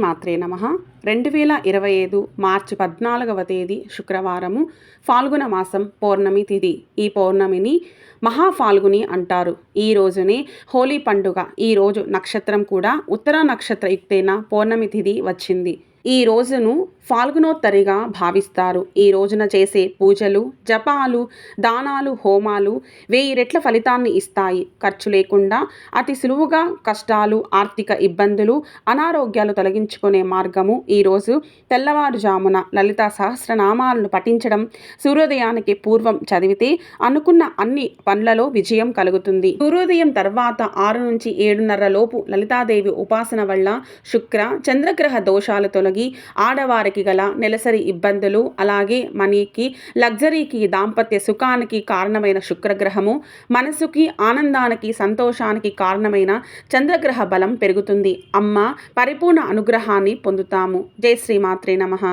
మాత్రే నమః. 2025 మార్చి 14వ తేదీ శుక్రవారము, ఫాల్గుణ మాసం పౌర్ణమి తిథి. ఈ పౌర్ణమిని మహాఫాల్గుని అంటారు. ఈ రోజునే హోలీ పండుగ. ఈ రోజు నక్షత్రం కూడా ఉత్తర నక్షత్ర యుక్తేన పౌర్ణమి తిథి వచ్చింది. ఈ రోజును ఫాల్గుణోత్తరిగా భావిస్తారు. ఈ రోజున చేసే పూజలు, జపాలు, దానాలు, హోమాలు 1000 రెట్ల ఫలితాన్ని ఇస్తాయి. ఖర్చు లేకుండా అతి సులువుగా కష్టాలు, ఆర్థిక ఇబ్బందులు, అనారోగ్యాలు తొలగించుకునే మార్గము ఈరోజు తెల్లవారుజామున లలితా సహస్రనామాలను పఠించడం, సూర్యోదయానికి పూర్వం చదివితే అనుకున్న అన్ని పనులలో విజయం కలుగుతుంది. సూర్యోదయం తర్వాత 6 నుంచి 7:30 లోపు లలితాదేవి ఉపాసన వల్ల శుక్ర, చంద్రగ్రహ దోషాలు తొలగి ఆడవారికి గల నెలసరి ఇబ్బందులు, అలాగే మనీకి, లగ్జరీకి, దాంపత్య సుఖానికి కారణమైన శుక్రగ్రహము, మనసుకి ఆనందానికి, సంతోషానికి కారణమైన చంద్రగ్రహ బలం పెరుగుతుంది. అమ్మ పరిపూర్ణ అనుగ్రహాన్ని పొందుతాము. జై శ్రీమాత్రే నమః.